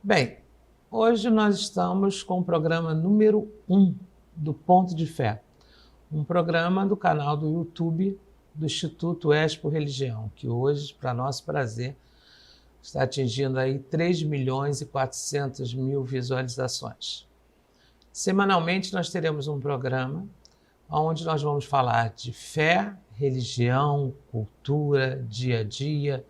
Bem, hoje nós estamos com o programa número 1 do Ponto de Fé, um programa do canal do YouTube do Instituto Expo Religião, que hoje, para nosso prazer, está atingindo aí 3.400.000 visualizações. Semanalmente nós teremos um programa onde nós vamos falar de fé, religião, cultura, dia a dia,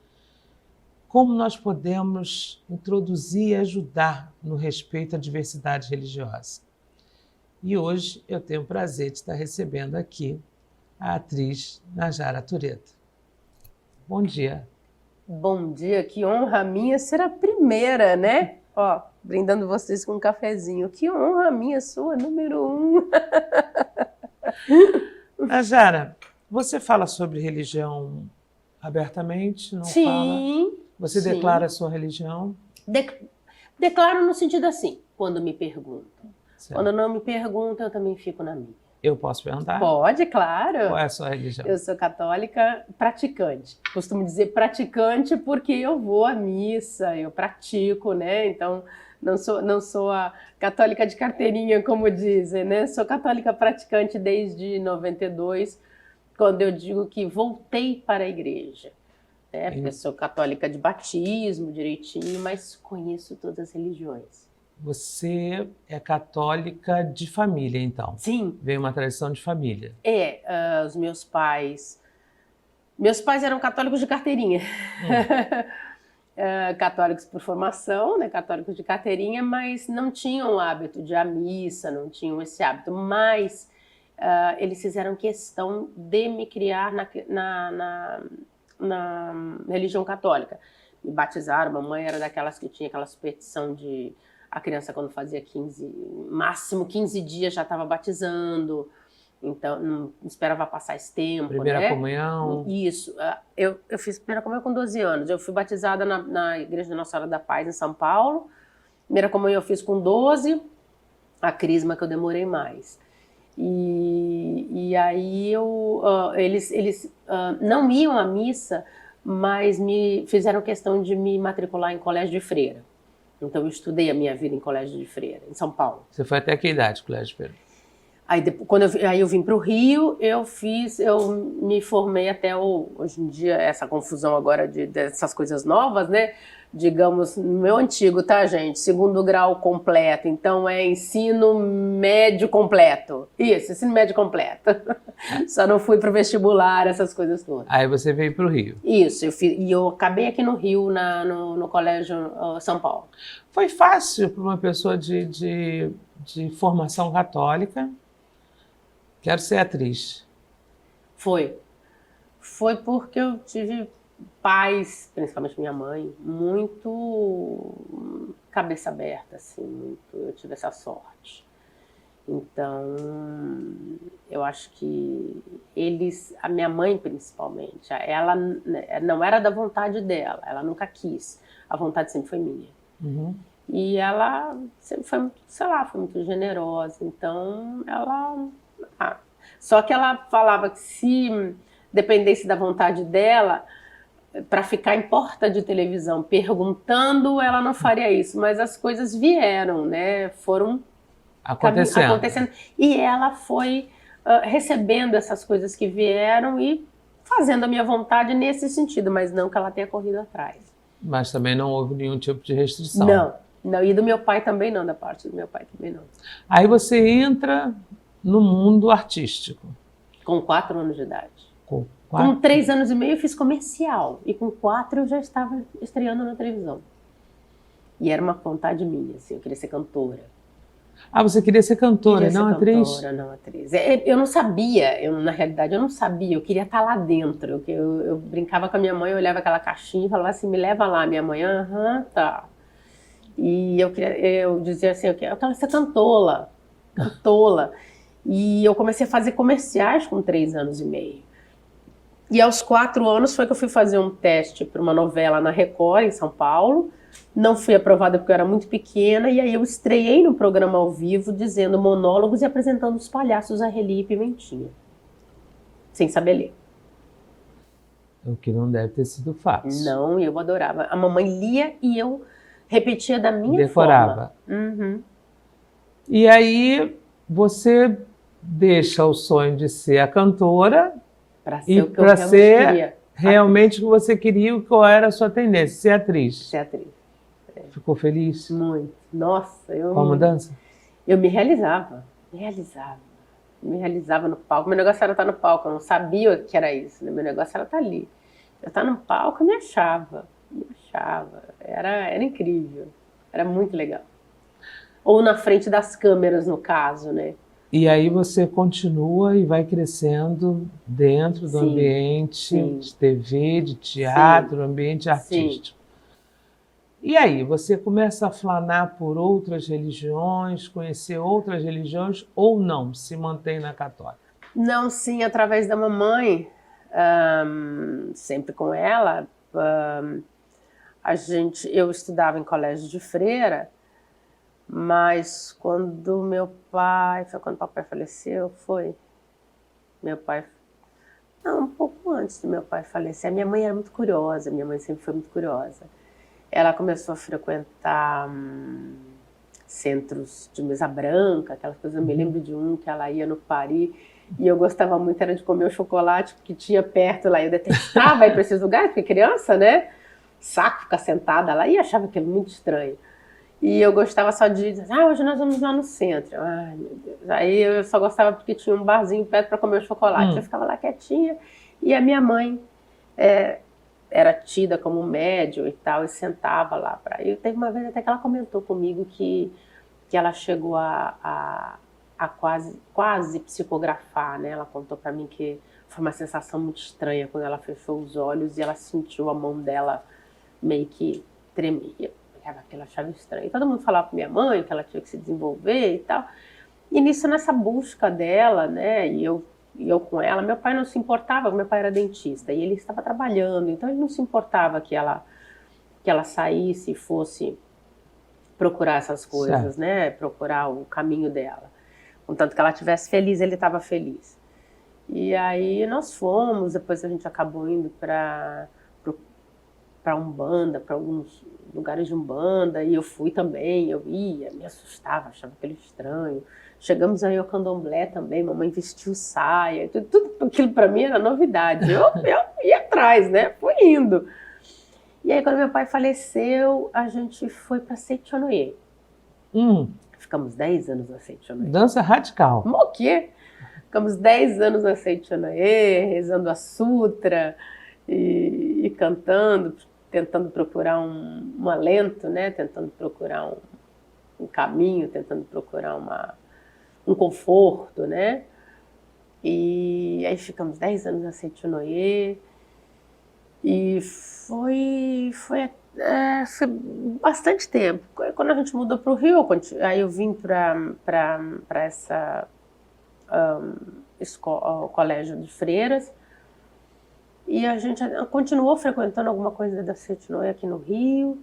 como nós podemos introduzir e ajudar no respeito à diversidade religiosa. E hoje eu tenho o prazer de estar recebendo aqui a atriz Najara Tureta. Bom dia. Bom dia, que honra minha ser a primeira, né? Ó, brindando vocês com um cafezinho. Que honra minha, sua número 1. Najara, você fala sobre religião abertamente? Não Sim. Fala? Você sim. declara a sua religião? Declaro no sentido assim, quando me perguntam. Certo. Quando não me perguntam, eu também fico na minha. Eu posso perguntar? Pode, claro. Qual é a sua religião? Eu sou católica praticante. Costumo dizer praticante porque eu vou à missa, eu pratico, né? Então, não sou a católica de carteirinha, como dizem, né? Sou católica praticante desde 92, quando eu digo que voltei para a igreja. Né? Porque eu sou católica de batismo, direitinho, mas conheço todas as religiões. Você é católica de família, então? Sim. Veio uma tradição de família. Os meus pais eram católicos de carteirinha. Católicos por formação, né? Católicos de carteirinha, mas não tinham o hábito de ir à missa, não tinham esse hábito. Mas eles fizeram questão de me criar na religião católica. Me batizaram, mamãe era daquelas que tinha aquela superstição de a criança quando fazia máximo 15 dias já estava batizando, então não esperava passar esse tempo. Primeira né? comunhão. Isso, eu fiz primeira comunhão com 12 anos, eu fui batizada na Igreja da Nossa Senhora da Paz em São Paulo, primeira comunhão eu fiz com 12, a crisma que eu demorei mais. E aí eles não iam à missa, mas me fizeram questão de me matricular em colégio de freira. Então eu estudei a minha vida em colégio de freira, em São Paulo. Você foi até que idade, colégio de freira? Aí eu vim para o Rio, eu me formei até hoje em dia, essa confusão agora dessas coisas novas, né? Digamos, no meu antigo, tá, gente? 2º grau completo, então é ensino médio completo. Isso, ensino médio completo. Só não fui pro vestibular, essas coisas todas. Aí você veio pro Rio. Isso, eu acabei aqui no Rio, no Colégio São Paulo. Foi fácil para uma pessoa de formação católica? Quero ser atriz. Foi porque eu tive pais, principalmente minha mãe, muito cabeça aberta, assim, eu tive essa sorte. Então, eu acho que a minha mãe principalmente, ela não era da vontade dela, ela nunca quis, a vontade sempre foi minha. Uhum. E ela sempre foi, foi muito generosa, então só que ela falava que se dependesse da vontade dela, para ficar em porta de televisão perguntando, ela não faria isso, mas as coisas vieram, né? Foram acontecendo. E ela foi recebendo essas coisas que vieram e fazendo a minha vontade nesse sentido, mas não que ela tenha corrido atrás. Mas também não houve nenhum tipo de restrição. Não, e do meu pai também não, da parte do meu pai também não. Aí você entra no mundo artístico. Com 4 anos de idade. Com 3 anos e meio eu fiz comercial. E com 4 eu já estava estreando na televisão. E era uma vontade minha, assim, eu queria ser cantora. Ah, você queria ser cantora, não atriz? Não atriz. Eu não sabia, na realidade eu não sabia, eu queria estar lá dentro. Eu brincava com a minha mãe, eu olhava aquela caixinha e falava assim, me leva lá, minha mãe, tá. E eu dizia assim, eu quero ser cantola. E eu comecei a fazer comerciais com 3 anos e meio. E aos 4 anos foi que eu fui fazer um teste para uma novela na Record, em São Paulo. Não fui aprovada porque eu era muito pequena, e aí eu estreiei no programa ao vivo, dizendo monólogos e apresentando os palhaços Arrelia e Pimentinha. Sem saber ler. O que não deve ter sido fácil. Não, eu adorava. A mamãe lia e eu Repetia da minha decorava. forma. Uhum. E aí você deixa o sonho de ser a cantora Para ser e o que eu para realmente ser queria. realmente o que você queria e qual era a sua tendência, ser atriz. Ser atriz. Ficou feliz Muito. Nossa, com a mudança? Eu me realizava. Me realizava no palco. Meu negócio era estar no palco, eu não sabia que era isso, né? Meu negócio era estar ali. Eu estava no palco e me achava. Era incrível. Era muito legal. Ou na frente das câmeras, no caso, né? E aí você continua e vai crescendo dentro do ambiente de TV, de teatro, ambiente artístico. E aí, você começa a flanar por outras religiões, conhecer outras religiões ou não? Se mantém na católica? Não, sim, através da mamãe, sempre com ela. Eu estudava em colégio de freira, mas quando quando o papai faleceu, não, um pouco antes do meu pai falecer. A minha mãe era muito curiosa, minha mãe sempre foi muito curiosa. Ela começou a frequentar centros de mesa branca, aquelas coisas. Eu me lembro de um que ela ia no Paris e eu gostava muito, era de comer o chocolate que tinha perto lá. Eu detestava ir para esses lugares, porque criança, né? Saco ficar sentada lá e achava aquilo muito estranho. E eu gostava só de dizer, hoje nós vamos lá no centro. Ai, meu Deus. Aí eu só gostava porque tinha um barzinho perto para comer o chocolate. Eu ficava lá quietinha e a minha mãe era tida como médium e tal, e sentava lá. E teve uma vez até que ela comentou comigo que ela chegou a quase psicografar, né? Ela contou para mim que foi uma sensação muito estranha quando ela fechou os olhos e ela sentiu a mão dela meio que tremer. Aquilo achava estranho. E todo mundo falava para minha mãe que ela tinha que se desenvolver e tal. E nessa busca dela, né? E eu com ela, meu pai não se importava, meu pai era dentista e ele estava trabalhando, então ele não se importava que ela saísse e fosse procurar essas coisas, né? Procurar o caminho dela. Contanto que ela estivesse feliz, ele estava feliz. E aí nós fomos, depois a gente acabou indo para Umbanda, para alguns lugares de Umbanda, e eu fui também, eu ia, me assustava, achava aquilo estranho. Chegamos aí ao candomblé também, mamãe vestiu saia, tudo aquilo para mim era novidade. Eu ia atrás, né? Fui indo. E aí, quando meu pai faleceu, a gente foi para Seitonoye. Ficamos 10 anos na Seitonoye. Dança radical. O quê? Ficamos 10 anos na Seitonoye, rezando a sutra e cantando, tentando procurar um alento, né? Tentando procurar um caminho, tentando procurar um conforto, né? E aí ficamos 10 anos na Seitonoye e foi bastante tempo. Quando a gente mudou para o Rio, aí eu vim para essa colégio de freiras e a gente continuou frequentando alguma coisa da Seitonoye aqui no Rio.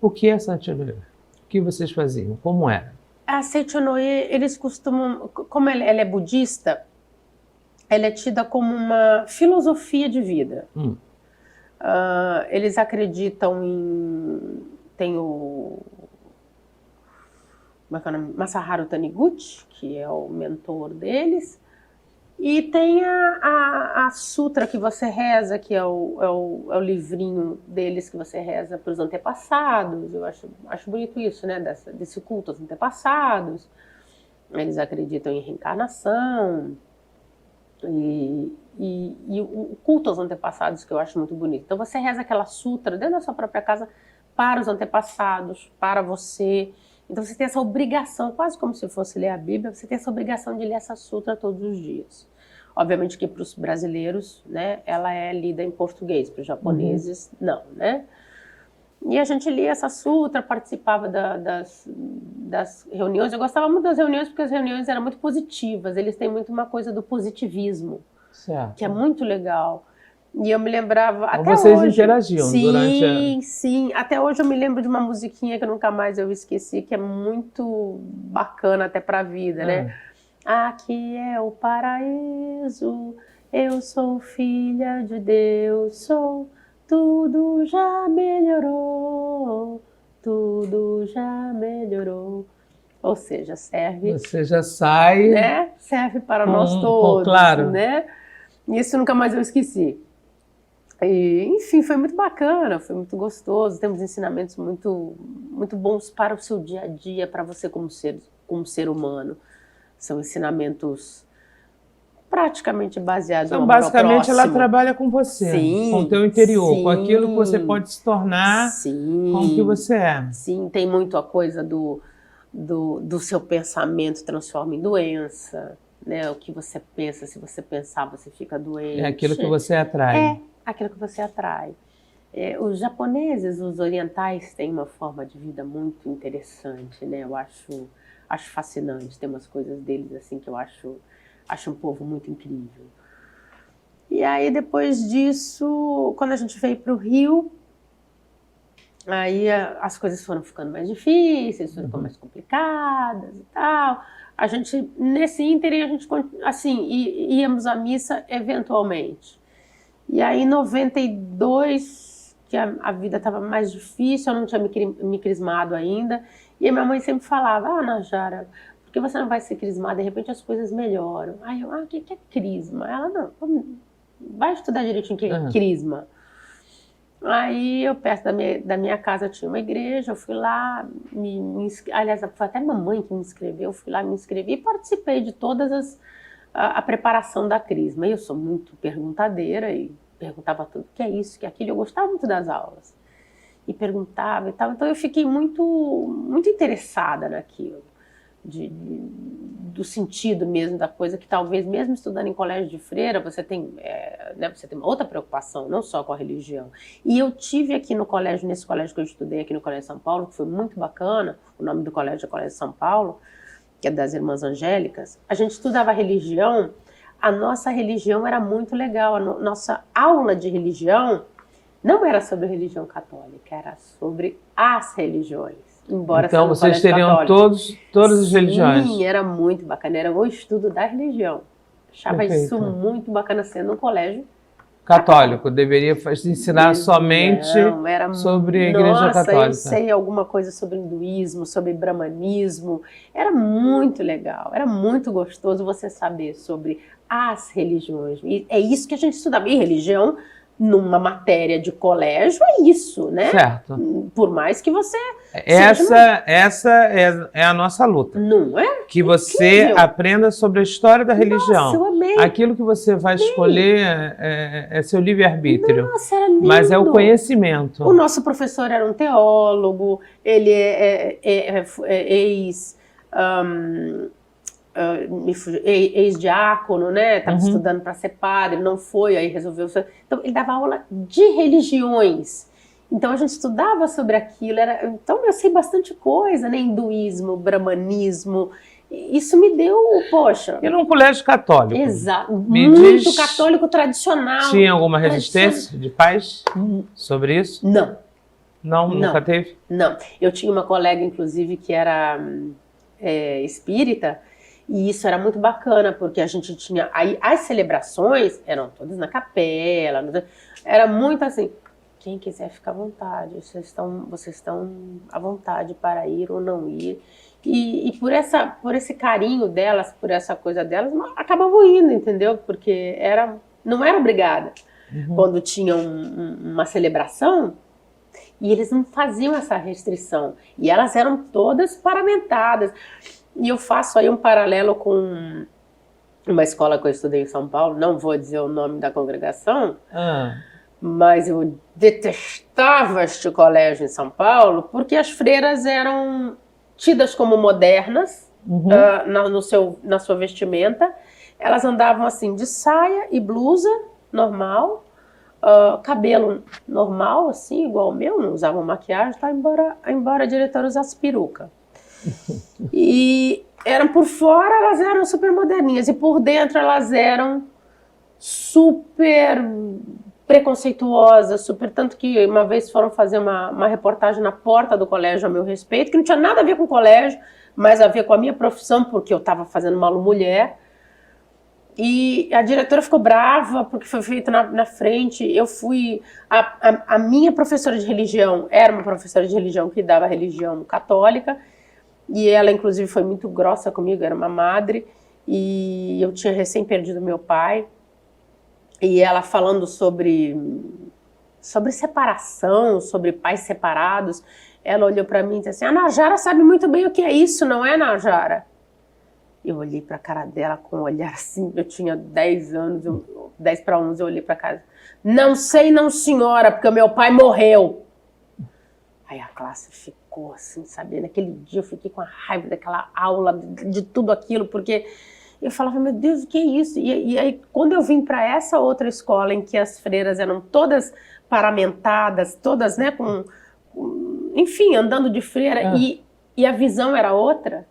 O que é Seitonoye? O que vocês faziam? Como era? A Seitonoye, eles costumam, como ela é budista, ela é tida como uma filosofia de vida. Eles acreditam tem o Masaharu Taniguchi, que é o mentor deles, e tem a sutra que você reza, que é o livrinho deles que você reza para os antepassados. Eu acho bonito isso, né? Desse culto aos antepassados. Eles acreditam em reencarnação e o culto aos antepassados, que eu acho muito bonito. Então você reza aquela sutra dentro da sua própria casa para os antepassados, para você. Então você tem essa obrigação, quase como se fosse ler a Bíblia, você tem essa obrigação de ler essa sutra todos os dias. Obviamente que para os brasileiros, né, ela é lida em português, para os japoneses não, né? E a gente lia essa sutra, participava das reuniões. Eu gostava muito das reuniões porque as reuniões eram muito positivas, eles têm muito uma coisa do positivismo, que é muito legal. E eu me lembrava, até vocês hoje... interagiam durante a... Sim. Até hoje eu me lembro de uma musiquinha que nunca mais eu esqueci, que é muito bacana até para a vida, né? Aqui é o paraíso, eu sou filha de Deus, tudo já melhorou, tudo já melhorou. Ou seja, serve... Você já sai... Né? Serve para nós todos, claro. né? Isso nunca mais eu esqueci. E, enfim, foi muito bacana, foi muito gostoso. Temos ensinamentos muito, muito bons para o seu dia a dia, para você como ser humano. São ensinamentos praticamente baseados no amor ao próximo. Basicamente, ela trabalha com você, sim, com o teu interior, sim, com aquilo que você pode se tornar, sim, com o que você é. Sim, tem muito a coisa do seu pensamento transforma em doença, né? O que você pensa, se você pensar, você fica doente. É aquilo que você atrai. É aquilo que você atrai. Os japoneses, os orientais, têm uma forma de vida muito interessante, né? Eu acho fascinante. Tem umas coisas deles assim que eu acho um povo muito incrível. E aí, depois disso, quando a gente veio para o Rio, aí as coisas foram ficando mais difíceis, foram mais complicadas e tal. A gente, nesse ínterim, a gente, assim, íamos à missa eventualmente. E aí, em 92, que a vida estava mais difícil, eu não tinha me crismado ainda, e a minha mãe sempre falava, Najara, por que você não vai ser crismada? De repente as coisas melhoram. Aí eu, o que é crisma? Ela, não, vai estudar direitinho o que é crisma. Aí eu, perto da minha casa, tinha uma igreja, eu fui lá, aliás, foi até a mamãe que me inscreveu, eu fui lá, me inscrevi e participei de todas a preparação da crisma. Eu sou muito perguntadeira e perguntava tudo, o que é isso, o que é aquilo, eu gostava muito das aulas. E perguntava e tal, então eu fiquei muito, muito interessada naquilo, do sentido mesmo da coisa, que talvez mesmo estudando em colégio de freira, você tem uma outra preocupação, não só com a religião. E eu tive aqui no colégio, nesse colégio que eu estudei aqui no Colégio São Paulo, que foi muito bacana, o nome do colégio é Colégio São Paulo, que é das Irmãs Angélicas, a gente estudava religião, a nossa religião era muito legal, a nossa aula de religião não era sobre religião católica, era sobre as religiões. Embora então vocês teriam todas as religiões. Sim, era muito bacana, era o estudo da religião. Achava isso muito bacana, sendo um colégio católico. Deveria ensinar somente sobre a Igreja Católica. Eu sei alguma coisa sobre hinduísmo, sobre brahmanismo. Era muito legal, era muito gostoso você saber sobre as religiões. E é isso que a gente estudava. E religião, numa matéria de colégio, é isso, né? Certo. Por mais que você... Essa é a nossa luta. Não é? Que você aprenda sobre a história da religião. Nossa, eu amei. Aquilo que você vai escolher é seu livre-arbítrio. Nossa, era lindo. Mas é o conhecimento. O nosso professor era um teólogo, ele ex-diácono, né? Estava estudando para ser padre, não foi, aí resolveu... Então, ele dava aula de religiões. Então, a gente estudava sobre aquilo. Então, eu sei bastante coisa, né? Hinduísmo, brahmanismo. Isso me deu, poxa... E num colégio católico. Exato. Muito católico tradicional. Tinha alguma resistência de pais sobre isso? Não. Não, nunca teve? Não. Eu tinha uma colega, inclusive, que era espírita, e isso era muito bacana, porque a gente tinha... Aí as celebrações eram todas na capela, era muito assim, quem quiser fica à vontade, vocês estão à vontade para ir ou não ir. E por esse carinho delas, por essa coisa delas, acabavam indo, entendeu? Porque não era obrigada. Quando tinha uma celebração, e eles não faziam essa restrição. E elas eram todas paramentadas. E eu faço aí um paralelo com uma escola que eu estudei em São Paulo, não vou dizer o nome da congregação, mas eu detestava este colégio em São Paulo, porque as freiras eram tidas como modernas na sua vestimenta. Elas andavam assim de saia e blusa normal, cabelo normal, assim, igual o meu, não usavam maquiagem, tá? embora a diretora usasse peruca. E por fora elas eram super moderninhas, e por dentro elas eram super preconceituosas, tanto que uma vez foram fazer uma reportagem na porta do colégio a meu respeito, que não tinha nada a ver com o colégio, mas a ver com a minha profissão, porque eu estava fazendo uma aula mulher. E a diretora ficou brava porque foi feito na frente. Eu fui... A minha professora de religião era uma professora de religião que dava religião católica. E ela, inclusive, foi muito grossa comigo, era uma madre. E eu tinha recém perdido meu pai. E ela falando sobre separação, sobre pais separados. Ela olhou para mim e disse assim, a Najara sabe muito bem o que é isso, não é, Najara? Eu olhei para a cara dela com um olhar assim, eu tinha 10 anos, 10 para 11, eu olhei para casa. Não sei não, senhora, porque o meu pai morreu. Aí a classe ficou assim, sabe? Naquele dia eu fiquei com a raiva daquela aula, de tudo aquilo, porque eu falava, meu Deus, o que é isso? E aí, quando eu vim para essa outra escola em que as freiras eram todas paramentadas, todas, né, enfim, andando de freira, e a visão era outra,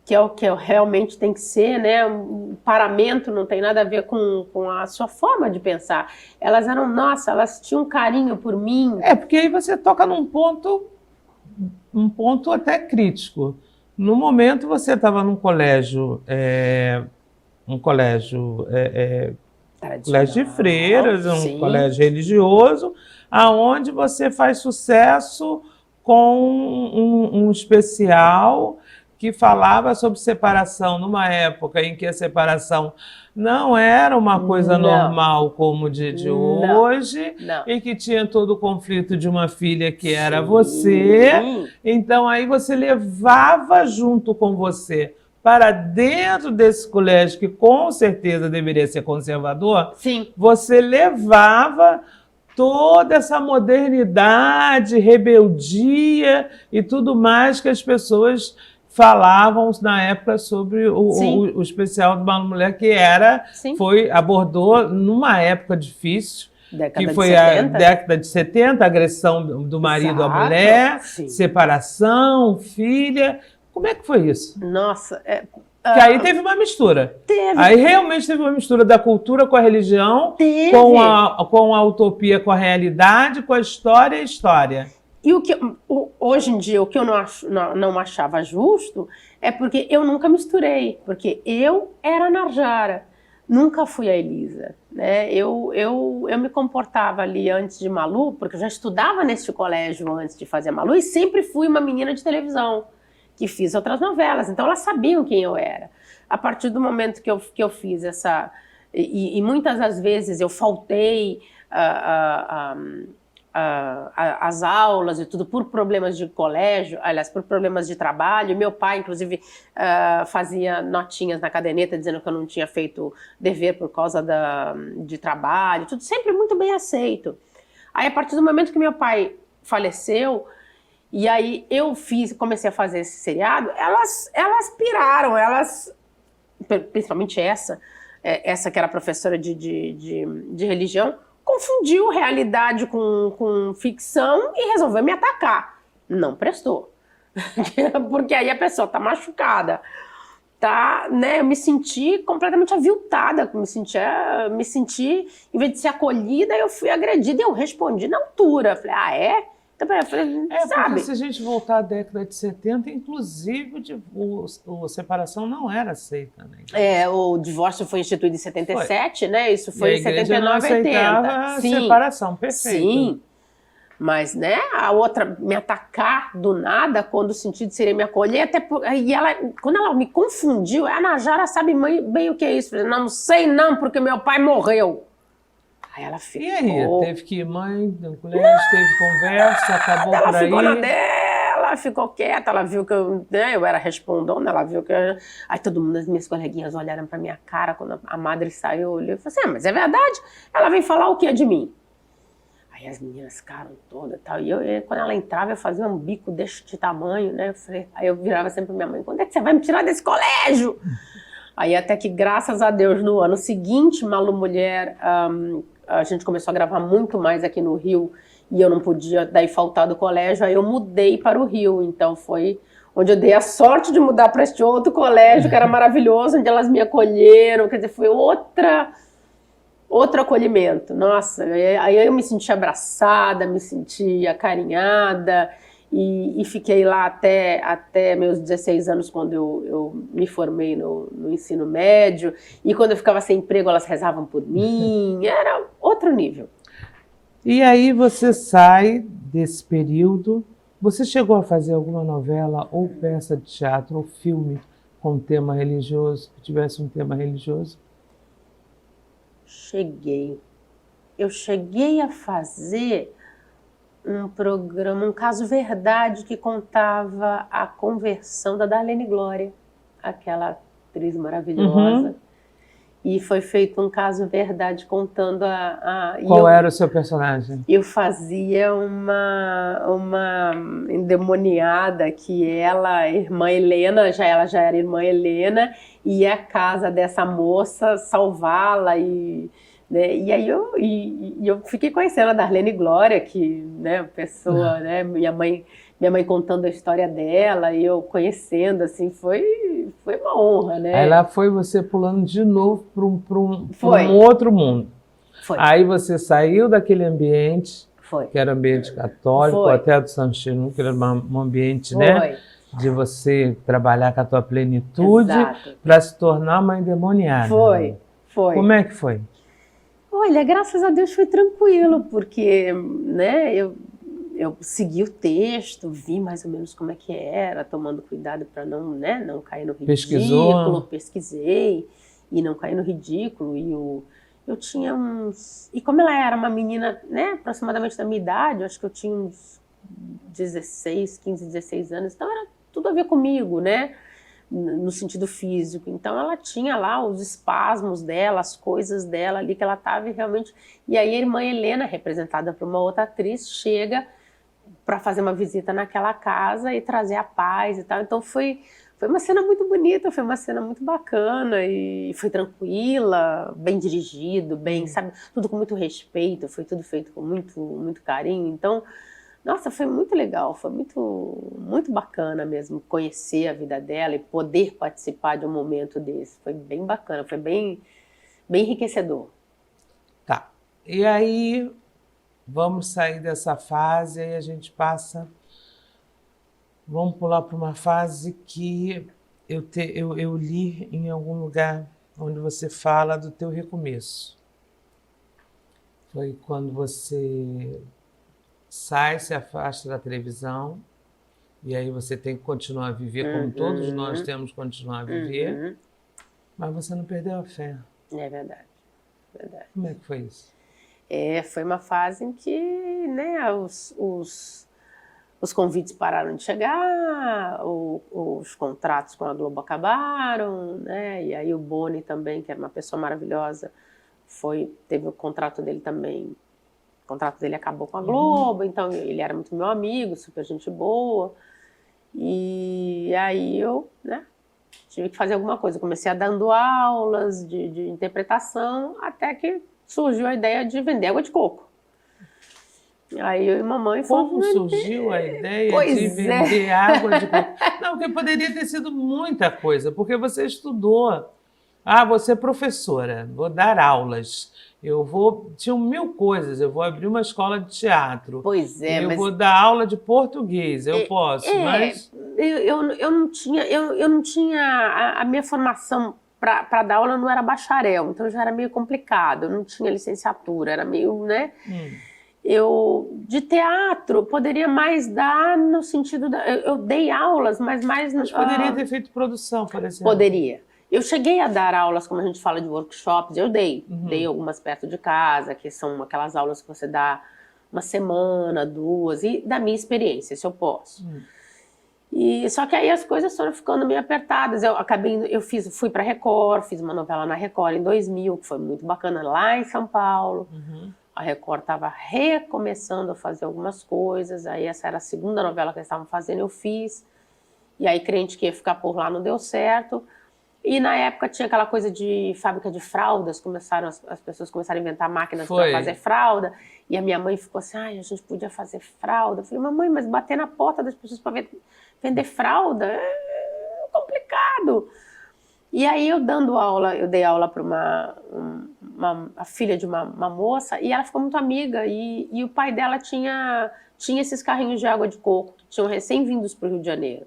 que é o que realmente tem que ser, né? O paramento não tem nada a ver com a sua forma de pensar. Elas eram, nossa, elas tinham um carinho por mim. Porque aí você toca num ponto até crítico. No momento você estava num colégio, colégio de freiras, sim. Colégio religioso, aonde você faz sucesso com um especial que falava sobre separação numa época em que a separação não era uma coisa normal como o dia de hoje, e que tinha todo o conflito de uma filha que era você. Então aí você levava junto com você para dentro desse colégio, que com certeza deveria ser conservador, sim, você levava toda essa modernidade, rebeldia e tudo mais que as pessoas falavam na época sobre o especial de uma mulher que abordou numa época difícil, que foi a década de 70, a agressão do marido à mulher, separação, filha. Como é que foi isso? Nossa, que aí teve uma mistura. Aí realmente teve uma mistura da cultura com a religião, com a utopia, com a realidade, com a história e a história. E hoje em dia, o que eu não achava justo é porque eu nunca misturei, porque eu era a Najara, nunca fui a Elisa, né? Eu me comportava ali antes de Malu, porque eu já estudava nesse colégio antes de fazer a Malu, e sempre fui uma menina de televisão, que fiz outras novelas, então elas sabiam quem eu era. A partir do momento que eu fiz essa... E muitas das vezes eu faltei as aulas e tudo por problemas de colégio, aliás, por problemas de trabalho. Meu pai, inclusive, fazia notinhas na caderneta dizendo que eu não tinha feito dever por causa de trabalho, tudo sempre muito bem aceito. Aí, a partir do momento que meu pai faleceu, e aí eu comecei a fazer esse seriado, elas piraram, principalmente essa que era professora de religião, confundiu realidade com ficção e resolveu me atacar. Não prestou. Porque aí a pessoa tá machucada. Né? Eu me senti completamente aviltada, me senti, em vez de ser acolhida, eu fui agredida e eu respondi na altura. Falei, é? Então, eu falei, sabe? Porque se a gente voltar à década de 70, inclusive a separação não era aceita, né? O divórcio foi instituído em 77, né? Isso foi em 79, 80. A separação, perfeito. Sim, mas, né, a outra me atacar do nada, quando o sentido seria me acolher, quando ela me confundiu, a Najara sabe bem o que é isso. Eu falei, não sei não, porque meu pai morreu. Aí ela ficou... E aí? Teve que ir mãe no colégio, teve conversa, acabou por aí? Ela ficou na dela, ficou quieta, ela viu que eu era respondona, ela viu que Aí todo mundo, as minhas coleguinhas olharam pra minha cara, quando a madre saiu, eu olhei e falei assim, mas é verdade? Ela vem falar o que de mim? Aí as meninas ficaram todas e tal, e quando ela entrava, eu fazia um bico deste tamanho, né? Aí eu virava sempre pra minha mãe, quando é que você vai me tirar desse colégio? Aí até que, graças a Deus, no ano seguinte, Malu Mulher... a gente começou a gravar muito mais aqui no Rio e eu não podia daí faltar do colégio, aí eu mudei para o Rio, então foi onde eu dei a sorte de mudar para este outro colégio que era maravilhoso, onde elas me acolheram, quer dizer, foi outro acolhimento, nossa, aí eu me senti abraçada, me senti acarinhada E fiquei lá até meus 16 anos, quando eu me formei no ensino médio. E quando eu ficava sem emprego, elas rezavam por mim. Era outro nível. E aí você sai desse período. Você chegou a fazer alguma novela ou peça de teatro ou filme com tema religioso, que tivesse um tema religioso? Cheguei. Eu cheguei a fazer um programa, um caso verdade, que contava a conversão da Darlene Glória, aquela atriz maravilhosa. Uhum. E foi feito um caso verdade contando Qual era o seu personagem? Eu fazia uma endemoniada que ela, irmã Helena, ela já era irmã Helena, e ia à casa dessa moça salvá-la né, e aí eu fiquei conhecendo a Darlene Glória, que, né, pessoa, né, minha mãe contando a história dela e eu conhecendo, assim, foi uma honra, né? Aí lá foi você pulando de novo para um outro mundo. Foi. Aí você saiu daquele ambiente, Foi. que era ambiente católico, Foi. até do Santo que era um ambiente, né, de você trabalhar com a tua plenitude para se tornar uma endemoniada. Foi. Como é que foi? Olha, graças a Deus foi tranquilo, porque, né, eu segui o texto, vi mais ou menos como é que era, tomando cuidado para não cair no ridículo. Pesquisou? Pesquisei e não cair no ridículo. E eu tinha uns... E como ela era uma menina, né, aproximadamente da minha idade, eu acho que eu tinha uns 15, 16 anos, então era tudo a ver comigo, né, no sentido físico. Então ela tinha lá os espasmos dela, as coisas dela ali que ela estava realmente... E aí a irmã Helena, representada por uma outra atriz, chega para fazer uma visita naquela casa e trazer a paz e tal. Então foi uma cena muito bonita, foi uma cena muito bacana e foi tranquila, bem dirigido, bem, sabe, tudo com muito respeito, foi tudo feito com muito carinho. Então, nossa, foi muito legal, foi muito bacana mesmo conhecer a vida dela e poder participar de um momento desse. Foi bem bacana, foi bem enriquecedor. Tá. E aí, vamos sair dessa fase, aí a gente passa... Vamos pular para uma fase que eu li em algum lugar onde você fala do teu recomeço. Foi quando você sai, se afasta da televisão, e aí você tem que continuar a viver, como todos nós temos que continuar a viver, mas você não perdeu a fé. É verdade. Como é que foi isso? Foi uma fase em que, né, os convites pararam de chegar, os contratos com a Globo acabaram, né? E aí o Boni também, que era uma pessoa maravilhosa, teve o contrato dele também. O contrato dele acabou com a Globo, então ele era muito meu amigo, super gente boa. E aí eu, né, tive que fazer alguma coisa. Comecei a dando aulas de interpretação, até que surgiu a ideia de vender água de coco. Aí eu e mamãe fomos... Como surgiu a ideia de vender água de coco? Não, porque poderia ter sido muita coisa, porque você estudou. Você é professora, vou dar aulas. Tinham 1000 coisas, eu vou abrir uma escola de teatro. Pois é, eu vou dar aula de português, eu posso, mas... Eu não tinha a minha formação para dar aula, não era bacharel, então já era meio complicado, eu não tinha licenciatura, era meio, né... De teatro, poderia mais dar no sentido eu dei aulas, mas mais... Mas poderia ter feito produção, por exemplo. Poderia. Eu cheguei a dar aulas, como a gente fala de workshops, eu dei. Dei algumas perto de casa, que são aquelas aulas que você dá uma semana, 2, e da minha experiência, se eu posso. Só que aí as coisas foram ficando meio apertadas. Fui para Record, fiz uma novela na Record em 2000, que foi muito bacana, lá em São Paulo. A Record estava recomeçando a fazer algumas coisas, aí essa era a segunda novela que eles estavam fazendo, eu fiz. E aí crente que ia ficar por lá não deu certo. E na época tinha aquela coisa de fábrica de fraldas, as pessoas começaram a inventar máquinas para fazer fralda. E a minha mãe ficou assim, a gente podia fazer fralda. Eu falei, mamãe, mas bater na porta das pessoas para vender fralda é complicado. E aí eu dei aula para a filha de uma moça, e ela ficou muito amiga, e o pai dela tinha tinha esses carrinhos de água de coco que tinham recém-vindos para o Rio de Janeiro.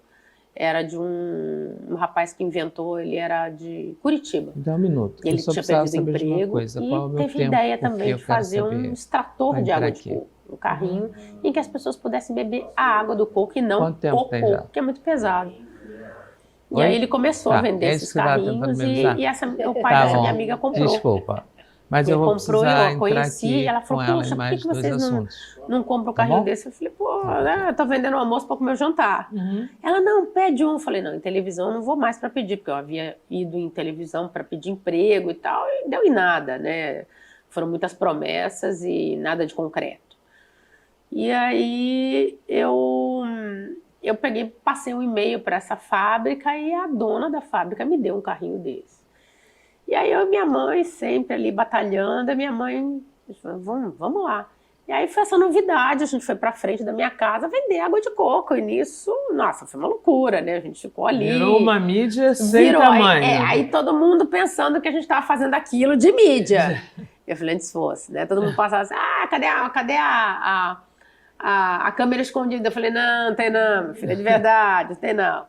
Era de um rapaz que inventou, ele era de Curitiba. Dá um minuto. Ele tinha perdido o emprego coisa. Qual é o meu e teve tempo? ideia Porque também eu de quero fazer um saber. extrator Vai de entrar água de aqui. coco, um carrinho em que as pessoas pudessem beber a água do coco e não Quanto tempo o tem já? coco, que é muito pesado. E Oi? aí ele começou a vender é esses isso que você tava tentando carrinhos me avisar? o pai Tá dessa bom. minha amiga comprou. Desculpa. Mas eu Ele vou comprou, precisar eu entrar conheci, aqui ela com falou, ela puxa, em por mais que dois vocês assuntos. não compram um Tá carrinho bom? desse? Eu falei, pô, Tá, né, eu tô vendendo um almoço para comer o jantar. Ela, não, pede um. Eu falei, não, em televisão eu não vou mais para pedir, porque eu havia ido em televisão para pedir emprego e tal, e deu em nada, né? Foram muitas promessas e nada de concreto. E aí eu peguei, passei um e-mail para essa fábrica e a dona da fábrica me deu um carrinho desse. E aí eu e minha mãe sempre ali batalhando, a minha mãe falou, vamos lá. E aí foi essa novidade, a gente foi pra frente da minha casa vender água de coco. E nisso, nossa, foi uma loucura, né? A gente ficou ali. Virou uma mídia sem tamanho. Aí todo mundo pensando que a gente estava fazendo aquilo de mídia. Eu falei, antes fosse, né? Todo mundo passava assim, cadê a câmera escondida? Eu falei, não tem não, filha, de verdade, tem não.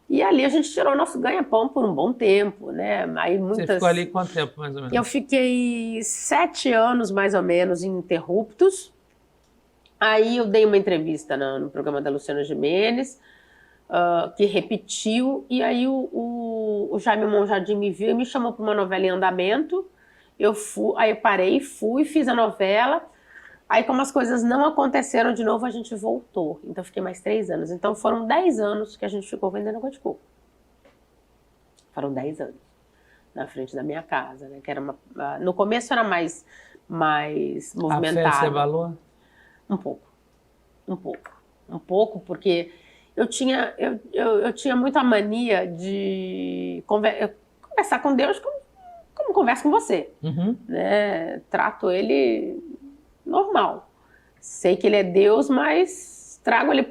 E ali a gente tirou nosso ganha-pão por um bom tempo, né? Aí Você ficou ali quanto tempo, mais ou menos? Eu fiquei 7 anos, mais ou menos, ininterruptos. Aí eu dei uma entrevista no programa da Luciana Gimenez, que repetiu, e aí o Jaime Monjardim me viu e me chamou para uma novela em andamento. Aí eu parei, fui, fiz a novela. Aí, como as coisas não aconteceram de novo, a gente voltou. Então, eu fiquei mais 3 anos. Então, foram 10 anos que a gente ficou vendendo água de coco. Foram 10 anos na frente da minha casa, né? Que era no começo era mais movimentado. A fé, você valor? Um pouco, porque eu tinha muita mania de conversar com Deus como conversa com você, né? Trato ele normal. Sei que ele é Deus, mas trago ele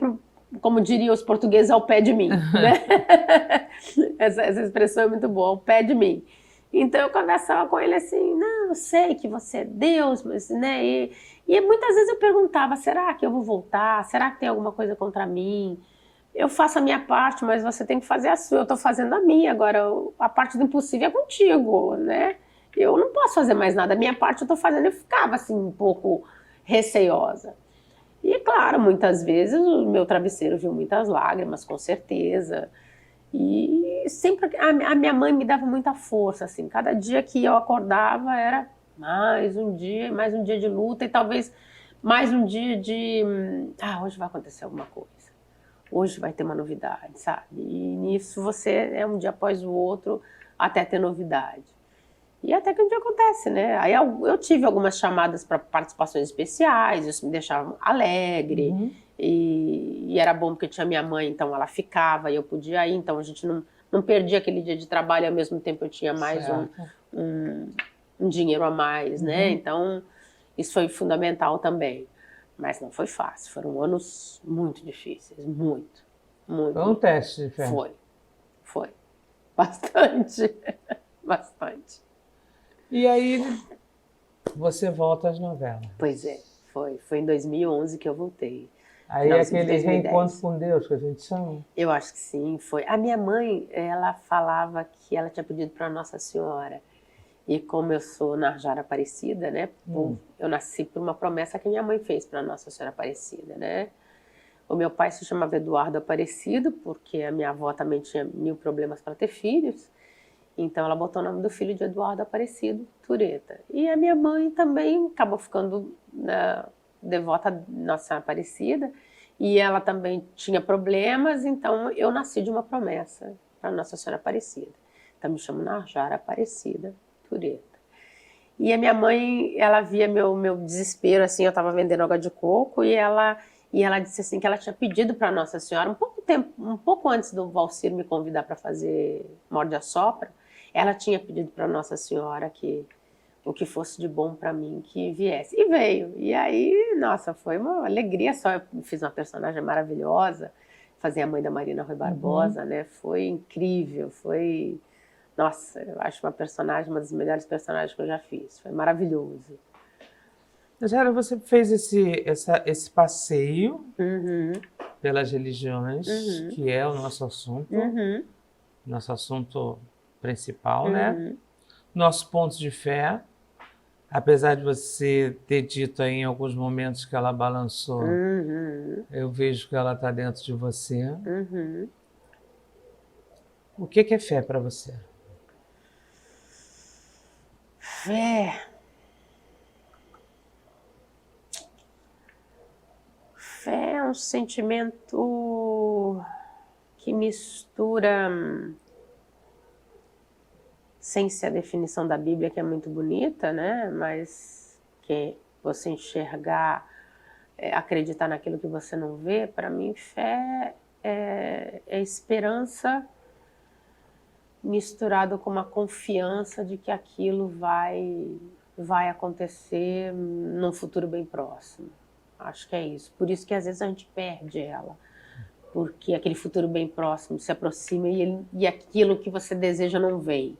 como diriam os portugueses, ao pé de mim, né? Essa expressão é muito boa, ao pé de mim. Então eu conversava com ele assim, não, eu sei que você é Deus, mas, né? E muitas vezes eu perguntava, será que eu vou voltar? Será que tem alguma coisa contra mim? Eu faço a minha parte, mas você tem que fazer a sua. Eu estou fazendo a minha, agora a parte do impossível é contigo, né? Eu não posso fazer mais nada, a minha parte eu estou fazendo. Eu ficava assim um pouco receosa. E claro, muitas vezes o meu travesseiro viu muitas lágrimas, com certeza. E sempre a minha mãe me dava muita força, assim. Cada dia que eu acordava era mais um dia de luta e talvez mais um dia de hoje vai acontecer alguma coisa. Hoje vai ter uma novidade, sabe? E nisso você é um dia após o outro até ter novidade. E até que um dia acontece, né? Aí eu tive algumas chamadas para participações especiais, isso me deixava alegre. E era bom porque tinha minha mãe, então ela ficava e eu podia ir. Então a gente não perdia aquele dia de trabalho e ao mesmo tempo eu tinha mais um dinheiro a mais, né? Então isso foi fundamental também. Mas não foi fácil, foram anos muito difíceis, muito. Foi um teste de fé. Foi. Bastante, bastante. E aí você volta às novelas. Pois é, foi em 2011 que eu voltei. Aí aquele reencontro com Deus que a gente chama? Eu acho que sim, foi. A minha mãe, ela falava que ela tinha pedido para Nossa Senhora. E como eu sou Narjara Aparecida, né? Eu nasci por uma promessa que minha mãe fez para Nossa Senhora Aparecida, né? O meu pai se chamava Eduardo Aparecido, porque a minha avó também tinha 1000 problemas para ter filhos. Então ela botou o nome do filho de Eduardo Aparecido, Tureta. E a minha mãe também acabou ficando devota a Nossa Senhora Aparecida. E ela também tinha problemas, então eu nasci de uma promessa para Nossa Senhora Aparecida. Então me chamo Narjara Aparecida Tureta. E a minha mãe, ela via meu desespero, assim, eu estava vendendo água de coco e ela disse assim que ela tinha pedido para Nossa Senhora, um pouco antes do Valcir me convidar para fazer Morde a Sopra, ela tinha pedido para Nossa Senhora que o que fosse de bom para mim que viesse. E veio. E aí, nossa, foi uma alegria só. Eu fiz uma personagem maravilhosa, fazer a mãe da Marina Rui Barbosa, né? Foi incrível, foi... Nossa, eu acho uma das melhores personagens que eu já fiz. Foi maravilhoso. Angélica, você fez esse passeio Uhum, pelas religiões, uhum, que é o uhum, nosso assunto principal, né? uhum, Nosso ponto de fé, apesar de você ter dito aí em alguns momentos que ela balançou, uhum, eu vejo que ela está dentro de você. uhum. O que é fé para você? Fé. Fé é um sentimento que mistura, sem ser a definição da Bíblia, que é muito bonita, né? Mas que você enxergar, acreditar naquilo que você não vê, para mim, fé é esperança misturado com uma confiança de que aquilo vai acontecer num futuro bem próximo. Acho que é isso. Por isso que às vezes a gente perde ela. Porque aquele futuro bem próximo se aproxima e aquilo que você deseja não vem.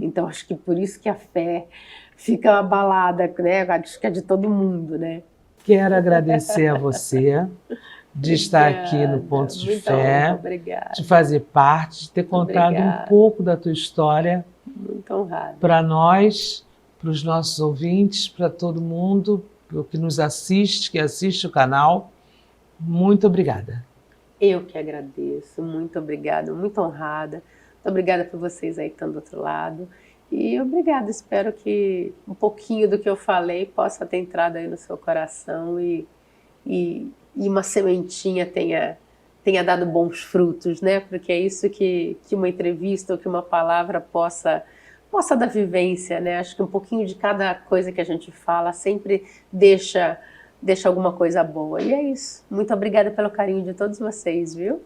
Então acho que por isso que a fé fica abalada, né? Acho que é de todo mundo, né? Quero agradecer a você de estar aqui no Obrigada, Ponto de muita honra, Fé, obrigada. de fazer parte, de ter contado um Obrigada. pouco da tua história Muito honrada. para nós, para os nossos ouvintes, para todo mundo que nos assiste, que assiste o canal. Muito obrigada. Eu que agradeço, muito obrigada, muito honrada. Muito obrigada por vocês aí que estão do outro lado. E obrigada, espero que um pouquinho do que eu falei possa ter entrado aí no seu coração e uma sementinha tenha dado bons frutos, né? Porque é isso que uma entrevista ou que uma palavra possa dar vivência, né? Acho que um pouquinho de cada coisa que a gente fala sempre deixa alguma coisa boa. E é isso. Muito obrigada pelo carinho de todos vocês, viu?